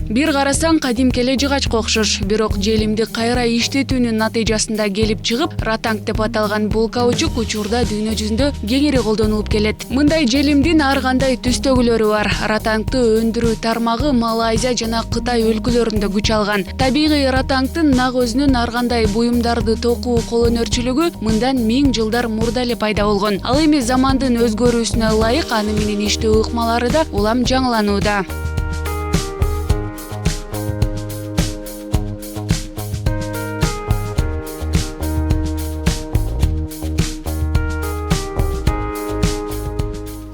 Бир карасаң кадимки эле жыгачка окшош, бирок желимди кайра иштетүүнүн натыйжасында келип чыгып, ратанг деп аталган бул каучук учурда дүйнө жүзүндө кеңири колдонулуп келет. Мындай желимдин ар кандай түстөгүлөрү бар. Ратангды өндүрүү тармагы Малайзия жана Кытай өлкөлөрүндө күч алган. Табигый ратангдын нак өзүнүн ар кандай буюмдарды токуу колөнөрчүлүгү мындан 1000 жылдар мурда эле пайда болгон. Ал эми замандын өзгөрүүсүнө ылайык аны менен иштөө ыкмалары да улам жаңыланууда.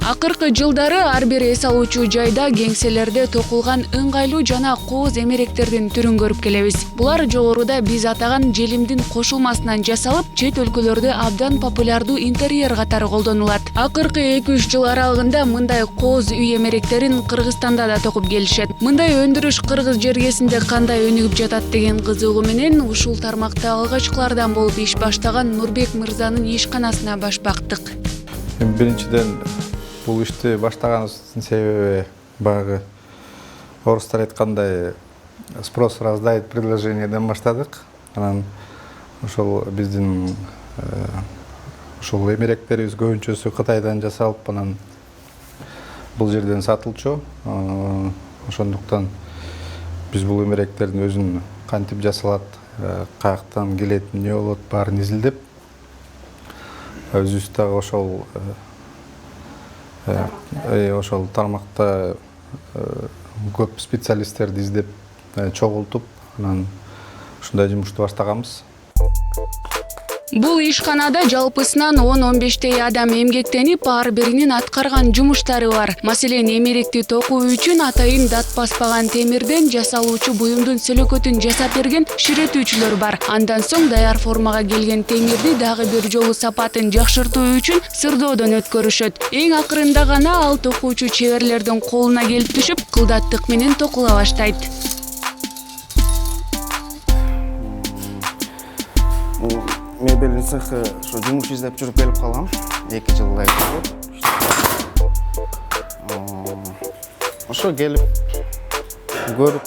Акыркы жылдары ар бир эс алуучу жайда кеңселерде токулган ыңгайлуу жана кооз эмеректердин түрүн көрүп келебиз. Булар жогоруда биз атаган желимдин кошулмасынан жасалып, чет өлкөлөрдө абдан популярдуу интерьер катары колдонулат. Акыркы 2-3 жыл аралыгында мындай кооз үй эмеректерин Кыргызстанда да токуп келишет. Мындай өндүрүш кыргыз жергесинде кандай өнүгүп жатат деген кызыгуу менен ушул тармакта алгачкылардан болуп иш баштаган Нурбек мырзанын ишканасына баш бактык. Биринчиден бул ишти баштаганыбыздын себеби баягы орустар айткандай спрос рождает предложениеден баштадык. Анан ошол биздин ушул эмеректерибиз көбүнчөсү Кытайдан жасалып, анан бул жерден сатылчу. Ошондуктан биз бул эмеректердин өзүн кантип жасалат, каяктан келет, эмне болот баарын изилдеп, өзүбүз дагы ошол тармакта көп специалисттерди издеп чогултуп, анан ушундай жумушту баштаганбыз. Бул ишканада жалпысынан 10-15 адам эмгектенип, ар биринин аткарган жумуштары бар. Маселен, эмеректи токуу үчүн атайын дат баспаган темирден жасалуучу буюмдун сөлөкөтүн жасап берген ширетүүчүлөр бар. Андан соң даяр формага келген темирди дагы бир жолу сапатын жакшыртуу үчүн сырдоодон өткөрүшөт. Эң акырында гана ал токуучу чеберлердин колуна келип түшүп, кылдаттык менен токула баштайт. Мебелдин цехи ошо жумуш издеп жүрүп келип калгам. 2 жылдай болду. Ошо келип көрүп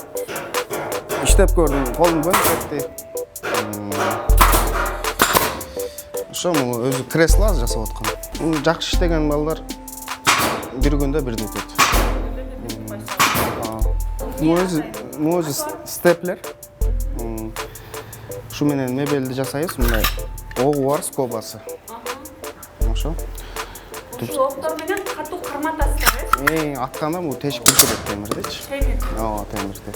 иштеп көрдүм, колум көнүп кетти. Ошо өзү кресло жасап аткан. Жакшы иштеген балдар бир күндө бир бүтөт. Өзү степлер. Шу менен мебелди жасайбыз, мындай огу бар, скобасы. Ошо. Ушул октор менен катуу карматасыздар, атканда бул тешип кетет темирдичи. Темирди.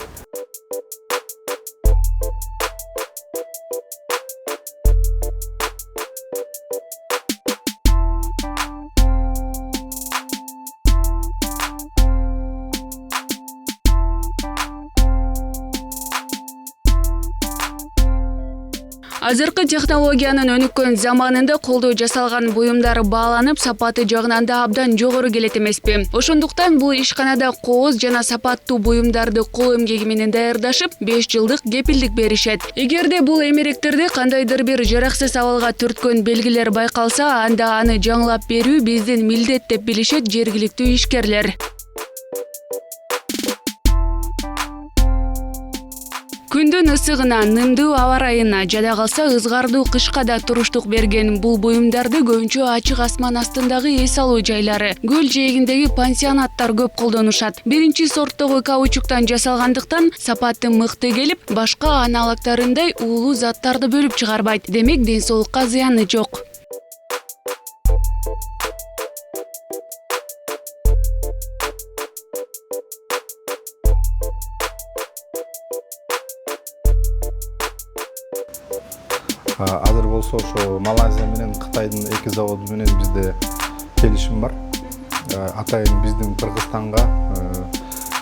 Азыркы технологиянын өнүккөн заманында колдо жасалган буюмдар бааланып, сапаты жагынан да абдан жогору келет эмеспи. Ошондуктан бул ишканада кооз жана сапаттуу буюмдарды кол эмгеги менен даярдашып, 5 жылдык кепилдик беришет. Эгерде бул эмеректерди кандайдыр бир жараксыз абалга түрткөн белгилер байкалса, анда аны жаңылап берүү биздин милдет деп билишет жергиликтүү ишкерлер. Күндүн ысыгына, нымдуу аба ырайына, жада калса ызгардуу кышка да туруштук берген бул буюмдарды көбүнчө ачык асман астындагы эс алуу жайлары, көл жээгиндеги пансионаттар көп колдонушат. Биринчи сорттогу каучуктан жасалгандыктан сапаты мыкты келип, башка аналогдорундай уулуу заттарды бөлүп чыгарбайт. Демек, ден соолукка зыяны жок. Азыр болсо ошо Малайзия менен Кытайдын 2 заводу менен бизде келишим бар. Атайын биздин Кыргызстанга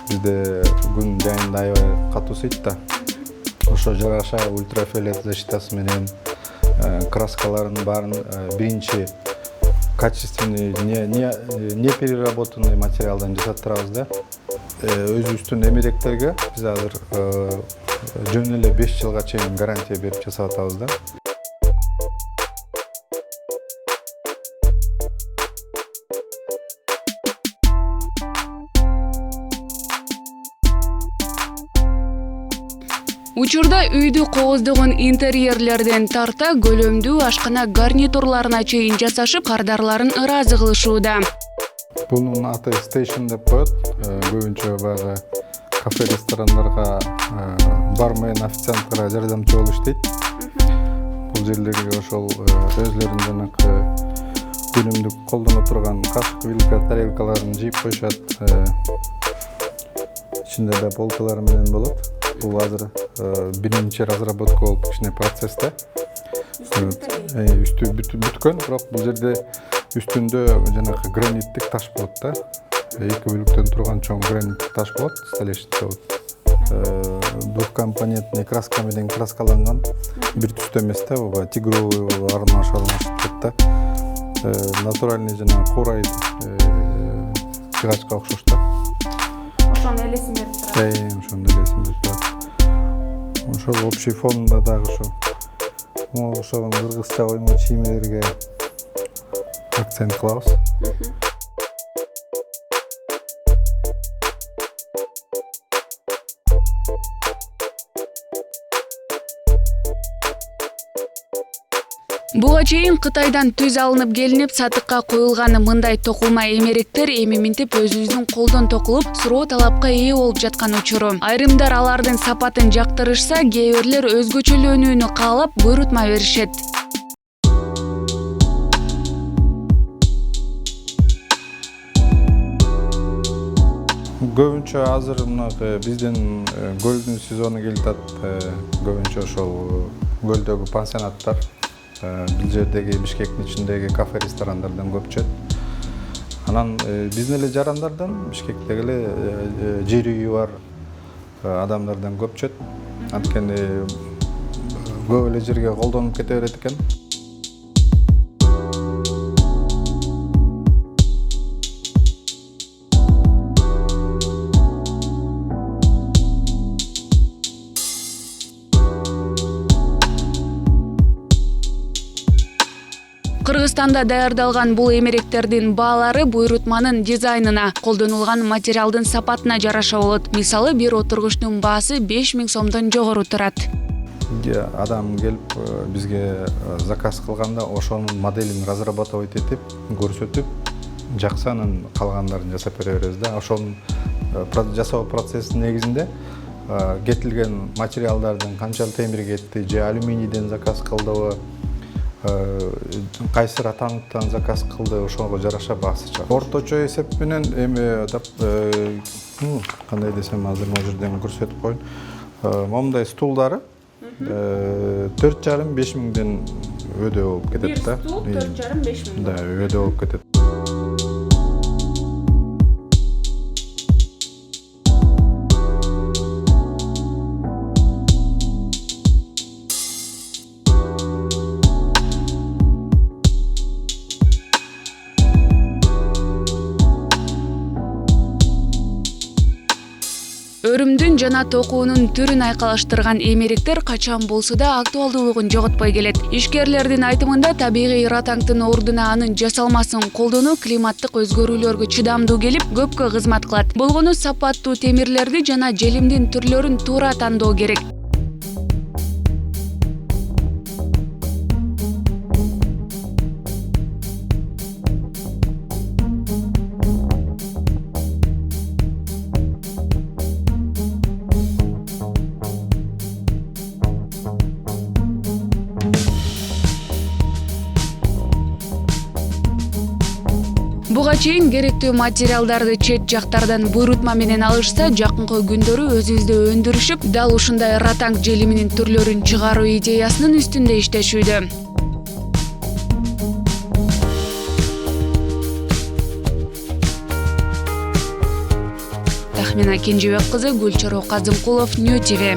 бизде күн жайында аябай катуу ысыйт да. Ошо жараша ультрафиолет защитасы менен краскаларын баарын биринчи качественный, не переработанный материалдан жасаттырабыз да. Өзүбүздүн эмеректерге биз азыр жөн эле 5 жылга чейин гарантия берип жасап атабыз да. Учурда үйдү кооздогон интерьерлерден тарта көлөмдүү ашкана гарнитурларына чейин жасашып, кардарларын ыраазы кылышууда. Bunun аты station деп коет. Көбүнчө баягы кафе ресторандарга бармен официанттарга жардамчы болуп иштейт. Бул жерлерге ошол өзлөрүнүн жанакы күнүмдүк колдоно турган кашык, вилка, тарелкаларын жыйып коюшат. Ичинде да полкалар менен болот. Бул азыр биринчи разработка болуп кичине процессте. Үстү бүткөн, бирок бул жерде үстүндө жанакы граниттик таш болот да. 2 бөлүктөн турган чоң граниттик таш болот, столешница болот. Двухкомпонентный краска менен краскаланган, бир түстө эмес да, ооба тигровый аралашып да. Натуральный жанагы курай жыгачка окшош да. Ошонун элесин берип турат. Ошонун элесин берип турат. Ошол общий фонунда дагы ошол кыргызча оймо чиймелерге акцент кылабыз. Буга чейин Кытайдан түз алынып келинип сатыкка коюлган мындай токулма эмеректер эми минтип өзүбүздүн колдон токулуп, суроо талапка ээ болуп жаткан учуру. Айрымдар алардын сапатын жактырышса, кээ бирлер өзгөчөлөнүүнү каалап буйрутма беришет. Көбүнчө азыр биздин көлдүн сезону келатат. Көбүнчө ошол көлдөгү пансионаттар, бул жердеги Бишкектин ичиндеги кафе ресторандардан көп түшөт. Анан биздин эле жарандардан, Бишкектеги эле жер үйү бар адамдардан көп түшөт. Анткени көп эле жерге колдонуп кете берет экен. Кыргызстанда даярдалган бул эмеректердин баалары буйрутманын дизайнына, колдонулган материалдын сапатына жараша болот. Мисалы, бир отургучтун баасы 5000 сомдон жогору турат. Адам келип бизге заказ кылганда ошонун моделин разработовать этип, көрсөтүп, жакса анан калгандарын жасап бере беребиз да. Ошонун жасоо процессинин негизинде кетилген материалдардын канчалык темир кетти, же алюминийден заказ кылдыбы, кайсы ратангтан заказ кылды, ошого жараша баасы чыгат. Орточо эсеп менен эми кандай десем, азыр могу жерден көрсөтүп коеюн. Момундай стулдары 4,5–5 миңден өдө болуп кетет да. Бир стул 4,5–5 миң. Да, өдө болуп кетет. Өрүмдүн жана токуунун түрүн айкалаштырган эмеректер качан болсо да актуалдуулугун жоготпой келет. Ишкерлердин айтымында, табигый ратаңдын ордуна анын жасалмасын колдонуу климаттык өзгөрүүлөргө чыдамдуу келип, көпкө кызмат кылат. Болгону сапаттуу темирлерди жана желимдин түрлөрүн туура тандоо керек. Буга чейин керектүү материалдарды чет жактардан буйрутма менен алышса, жакынкы күндөрү өзүбүздө өндүрүшүп, дал ушундай ратанг желиминин түрлөрүн чыгаруу идеясынын үстүндө иштешүүдө. Тахмина Кенжебек кызы, Гүлчоро Казымкулов, Нью ТВ.